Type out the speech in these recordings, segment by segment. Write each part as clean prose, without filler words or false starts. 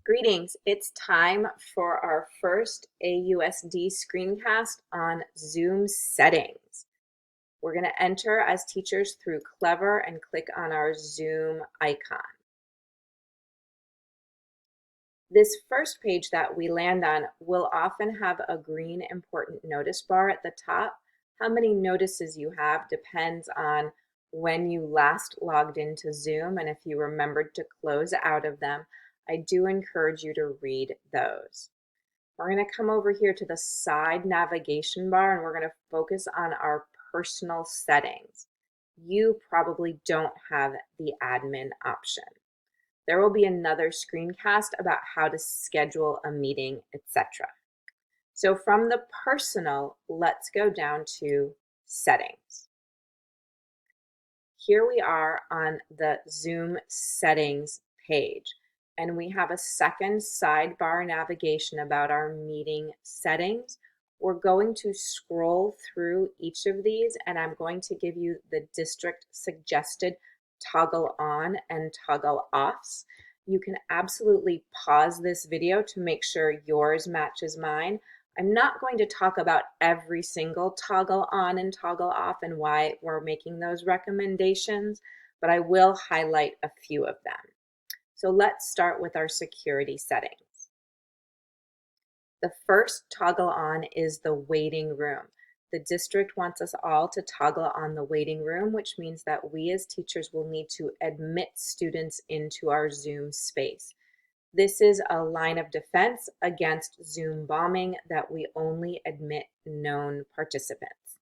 Greetings, it's time for our first AUSD screencast on Zoom settings. We're going to enter as teachers through Clever and click on our Zoom icon. This first page that we land on will often have a green important notice bar at the top. How many notices you have depends on when you last logged into Zoom and if you remembered to close out of them. I do encourage you to read those. We're going to come over here to the side navigation bar and we're going to focus on our personal settings. You probably don't have the admin option. There will be another screencast about how to schedule a meeting, etc. So from the personal, let's go down to settings. Here we are on the Zoom settings page, and we have a second sidebar navigation about our meeting settings. We're going to scroll through each of these, and I'm going to give you the district suggested toggle on and toggle offs. You can absolutely pause this video to make sure yours matches mine. I'm not going to talk about every single toggle on and toggle off and why we're making those recommendations, but I will highlight a few of them. So let's start with our security settings. The first toggle on is the waiting room. The district wants us all to toggle on the waiting room, which means that we as teachers will need to admit students into our Zoom space. This is a line of defense against Zoom bombing that we only admit known participants.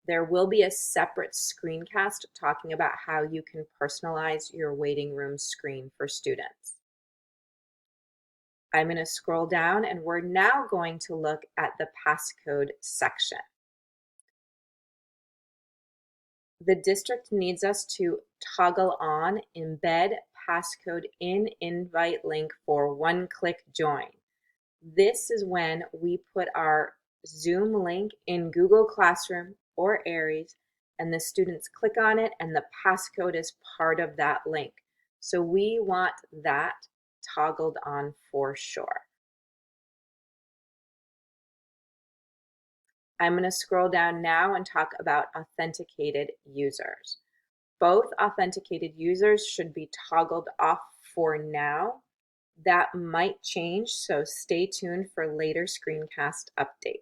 There will be a separate screencast talking about how you can personalize your waiting room screen for students. I'm going to scroll down and we're now going to look at the passcode section. The district needs us to toggle on embed passcode in invite link for one-click join. This is when we put our Zoom link in Google Classroom or Aries and the students click on it and the passcode is part of that link. So we want that toggled on for sure. I'm going to scroll down now and talk about authenticated users. Both authenticated users should be toggled off for now. That might change, so stay tuned for later screencast updates.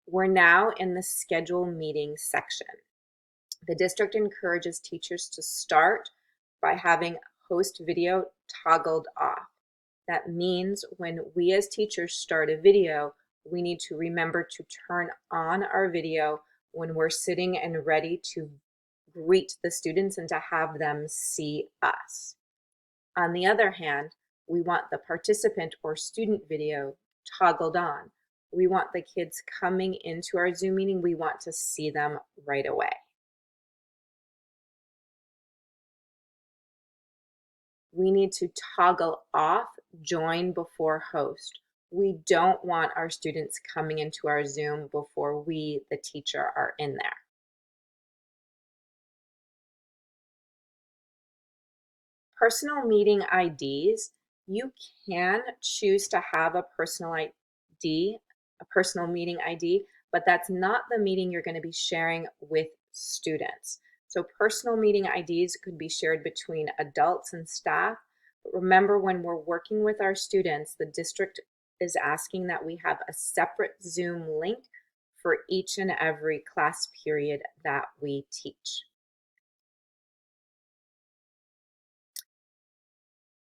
We're now in the schedule meeting section. The district encourages teachers to start by having host video toggled off. That means when we as teachers start a video, we need to remember to turn on our video when we're sitting and ready to greet the students and to have them see us. On the other hand, we want the participant or student video toggled on. We want the kids coming into our Zoom meeting, we want to see them right away. We need to toggle off join before host. We don't want our students coming into our Zoom before we, the teacher, are in there. Personal meeting IDs, you can choose to have a personal ID, a personal meeting ID, but that's not the meeting you're going to be sharing with students. So personal meeting IDs could be shared between adults and staff. But remember, when we're working with our students, the district is asking that we have a separate Zoom link for each and every class period that we teach.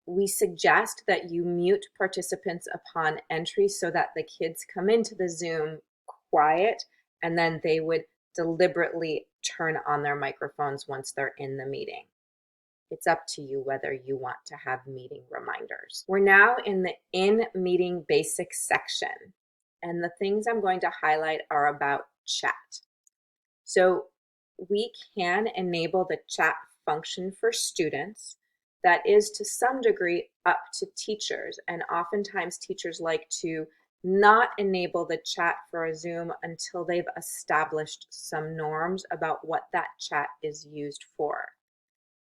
We suggest that you mute participants upon entry so that the kids come into the Zoom quiet and then they would deliberately turn on their microphones once they're in the meeting. It's up to you whether you want to have meeting reminders. We're now in the in-meeting basics section, and the things I'm going to highlight are about chat. So we can enable the chat function for students. That is to some degree up to teachers, and oftentimes teachers like to not enable the chat for a Zoom until they've established some norms about what that chat is used for.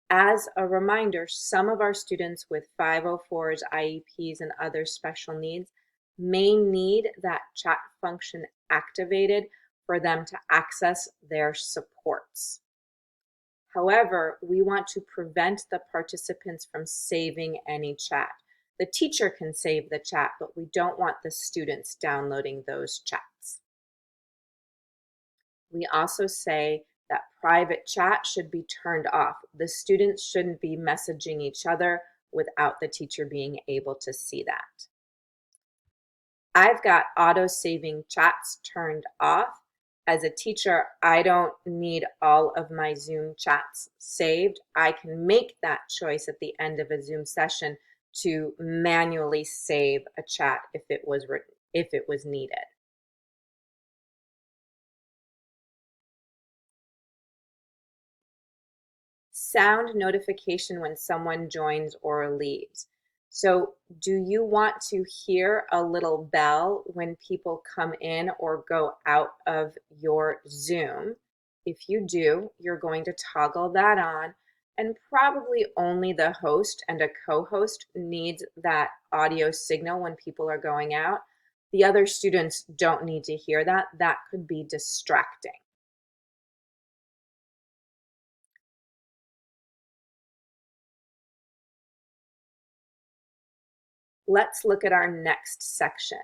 As a reminder, some of our students with 504s, IEPs, and other special needs may need that chat function activated for them to access their supports. However, we want to prevent the participants from saving any chat. The teacher can save the chat, but we don't want the students downloading those chats. We also say that private chat should be turned off. The students shouldn't be messaging each other without the teacher being able to see that. I've got auto-saving chats turned off. As a teacher, I don't need all of my Zoom chats saved. I can make that choice at the end of a Zoom session to manually save a chat if it was needed. Sound notification when someone joins or leaves. So do you want to hear a little bell when people come in or go out of your Zoom? If you do, you're going to toggle that on, and probably only the host and a co-host needs that audio signal when people are going out. The other students don't need to hear that. That could be distracting. Let's look at our next section.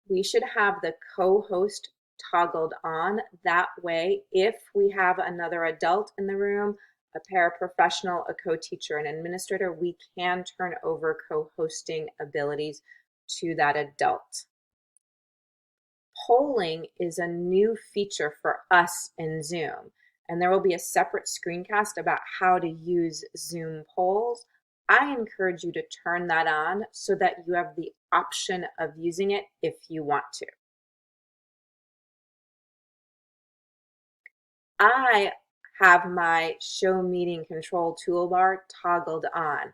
We should have the co-host toggled on. That way, if we have another adult in the room, a paraprofessional, a co-teacher, an administrator, we can turn over co-hosting abilities to that adult. Polling is a new feature for us in Zoom, and there will be a separate screencast about how to use Zoom polls. I encourage you to turn that on so that you have the option of using it if you want to. I have my show meeting control toolbar toggled on.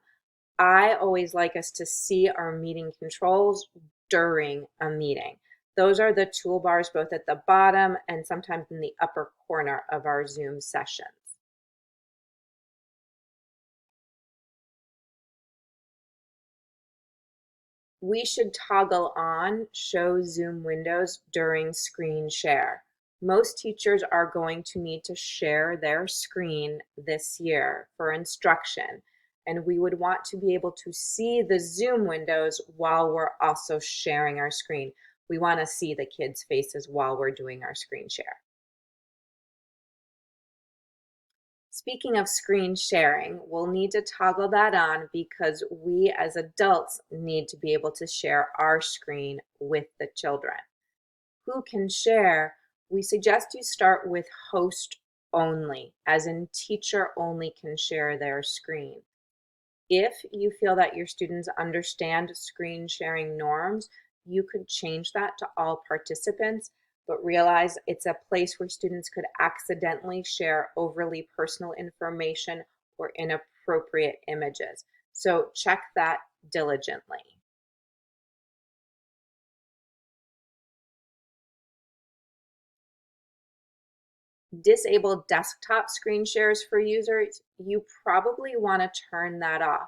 I always like us to see our meeting controls during a meeting. Those are the toolbars both at the bottom and sometimes in the upper corner of our Zoom sessions. We should toggle on show Zoom windows during screen share. Most teachers are going to need to share their screen this year for instruction, and we would want to be able to see the Zoom windows while we're also sharing our screen. We want to see the kids' faces while we're doing our screen share. Speaking of screen sharing, we'll need to toggle that on because we as adults need to be able to share our screen with the children. Who can share? We suggest you start with host only, as in teacher only can share their screen. If you feel that your students understand screen sharing norms, you could change that to all participants, but realize it's a place where students could accidentally share overly personal information or inappropriate images. So check that diligently. Disable desktop screen shares for users, you probably want to turn that off.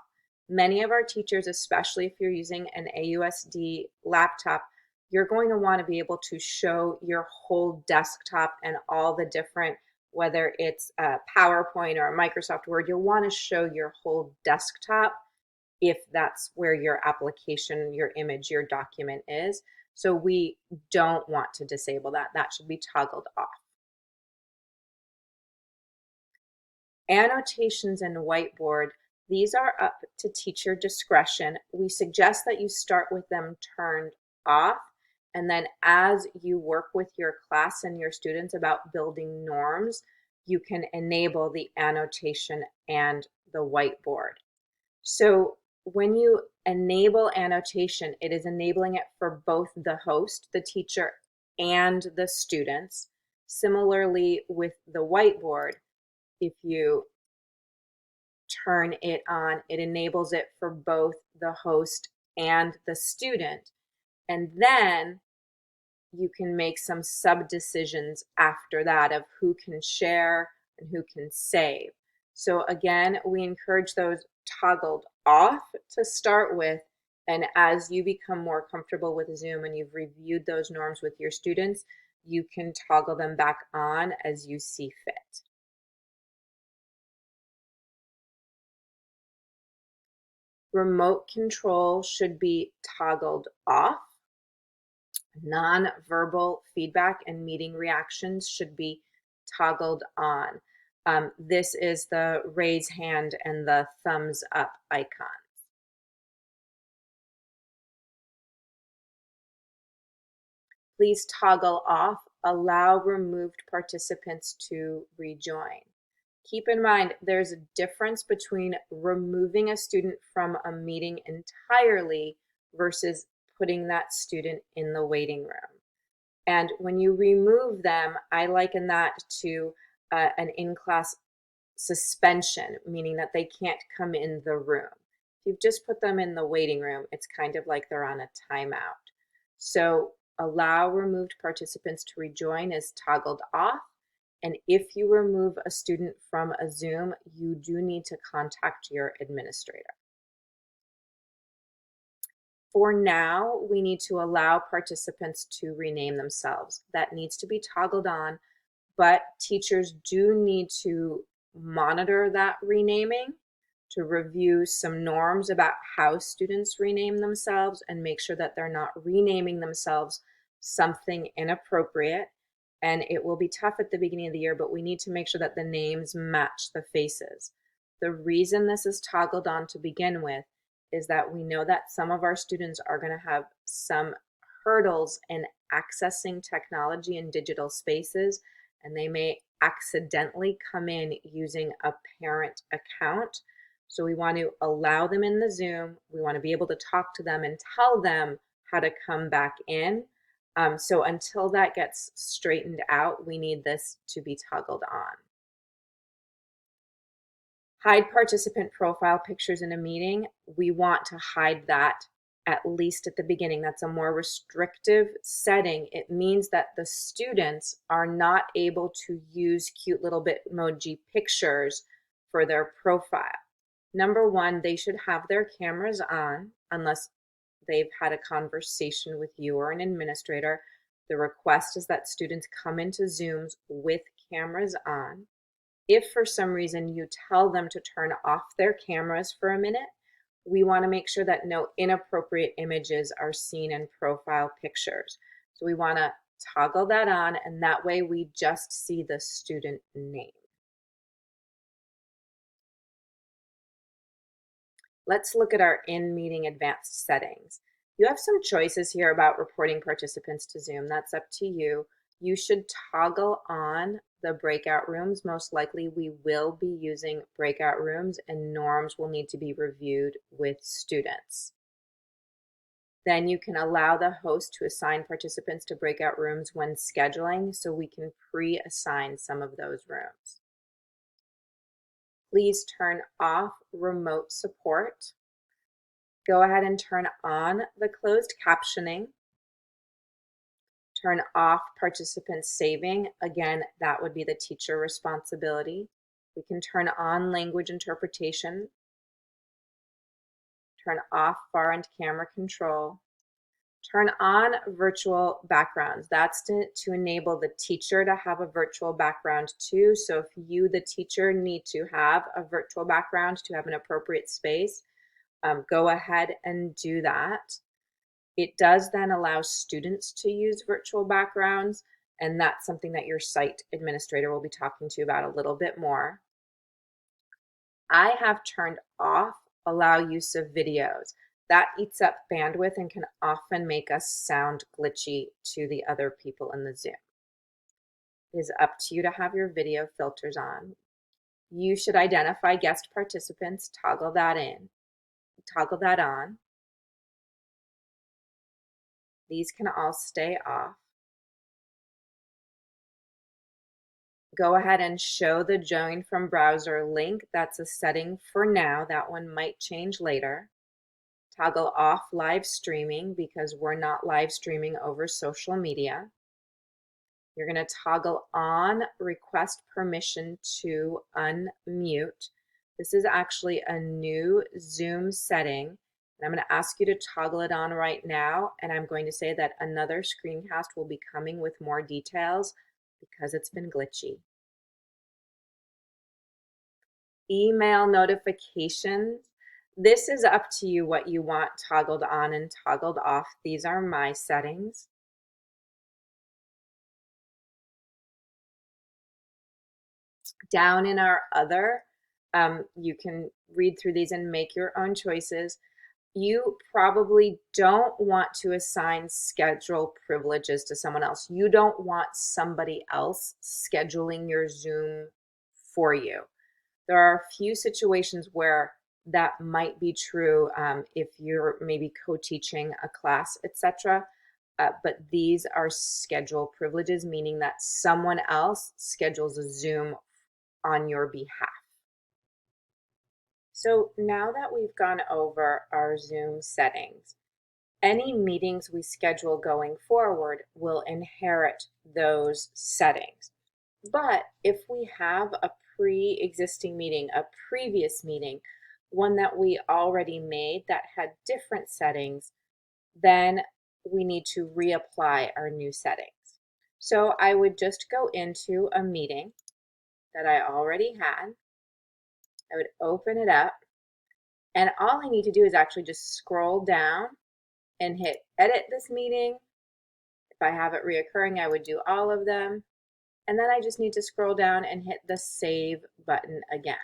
Many of our teachers, especially if you're using an AUSD laptop, you're going to want to be able to show your whole desktop and all the different, whether it's a PowerPoint or a Microsoft Word, you'll want to show your whole desktop if that's where your application, your image, your document is. So we don't want to disable that. That should be toggled off. Annotations and whiteboard, these are up to teacher discretion. We suggest that you start with them turned off, and then as you work with your class and your students about building norms, you can enable the annotation and the whiteboard. So when you enable annotation, it is enabling it for both the host, the teacher, and the students. Similarly with the whiteboard, if you turn it on, it enables it for both the host and the student. And then you can make some sub decisions after that of who can share and who can save. So again, we encourage those toggled off to start with. And as you become more comfortable with Zoom and you've reviewed those norms with your students, you can toggle them back on as you see fit. Remote control should be toggled off. Non-verbal feedback and meeting reactions should be toggled on. This is the raise hand and the thumbs up icon. Please toggle off, allow removed participants to rejoin. Keep in mind, there's a difference between removing a student from a meeting entirely versus putting that student in the waiting room. And when you remove them, I liken that to an in-class suspension, meaning that they can't come in the room. If you've just put them in the waiting room, it's kind of like they're on a timeout. So allow removed participants to rejoin is toggled off. And if you remove a student from a Zoom, you do need to contact your administrator. For now, we need to allow participants to rename themselves. That needs to be toggled on, but teachers do need to monitor that renaming to review some norms about how students rename themselves and make sure that they're not renaming themselves something inappropriate. And it will be tough at the beginning of the year, but we need to make sure that the names match the faces. The reason this is toggled on to begin with is that we know that some of our students are going to have some hurdles in accessing technology in digital spaces, and they may accidentally come in using a parent account. So we want to allow them in the Zoom. We want to be able to talk to them and tell them how to come back in. So until that gets straightened out, we need this to be toggled on. Hide participant profile pictures in a meeting. We want to hide that at least at the beginning. That's a more restrictive setting. It means that the students are not able to use cute little Bitmoji pictures for their profile. Number one, they should have their cameras on unless they've had a conversation with you or an administrator. The request is that students come into Zooms with cameras on. If for some reason you tell them to turn off their cameras for a minute, we want to make sure that no inappropriate images are seen in profile pictures. So we want to toggle that on, and that way we just see the student name. Let's look at our in-meeting advanced settings. You have some choices here about reporting participants to Zoom. That's up to you. You should toggle on the breakout rooms. Most likely we will be using breakout rooms, and norms will need to be reviewed with students. Then you can allow the host to assign participants to breakout rooms when scheduling, so we can pre-assign some of those rooms. Please turn off remote support. Go ahead and turn on the closed captioning. Turn off participant saving. Again, that would be the teacher responsibility. We can turn on language interpretation. Turn off far end camera control. Turn on virtual backgrounds. That's to enable the teacher to have a virtual background too. So if you, the teacher, need to have a virtual background to have an appropriate space, go ahead and do that. It does then allow students to use virtual backgrounds, and that's something that your site administrator will be talking to you about a little bit more. I have turned off allow use of videos. That eats up bandwidth and can often make us sound glitchy to the other people in the Zoom. It is up to you to have your video filters on. You should identify guest participants, toggle that on. These can all stay off. Go ahead and show the join from browser link. That's a setting for now. That one might change later. Toggle off live streaming because we're not live streaming over social media. You're going to toggle on request permission to unmute. This is actually a new Zoom setting. And I'm going to ask you to toggle it on right now. And I'm going to say that another screencast will be coming with more details because it's been glitchy. Email notifications. This is up to you what you want toggled on and toggled off. These are my settings. Down in our other, you can read through these and make your own choices. You probably don't want to assign schedule privileges to someone else. You don't want somebody else scheduling your Zoom for you. There are a few situations where that might be true if you're maybe co-teaching a class, etc. But these are schedule privileges, meaning that someone else schedules a Zoom on your behalf. So now that we've gone over our Zoom settings, any meetings we schedule going forward will inherit those settings. But if we have a pre-existing meeting, a previous meeting, one that we already made that had different settings, then we need to reapply our new settings. So I would just go into a meeting that I already had. I would open it up, and all I need to do is actually just scroll down and hit edit this meeting. If I have it reoccurring, I would do all of them. And then I just need to scroll down and hit the save button again.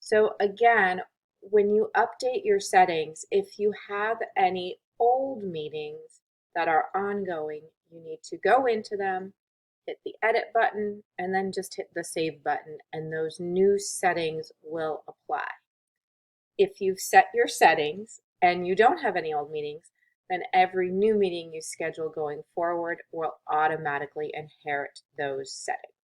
So again, when you update your settings, if you have any old meetings that are ongoing, you need to go into them, hit the edit button, and then just hit the save button, and those new settings will apply. If you've set your settings and you don't have any old meetings, then every new meeting you schedule going forward will automatically inherit those settings.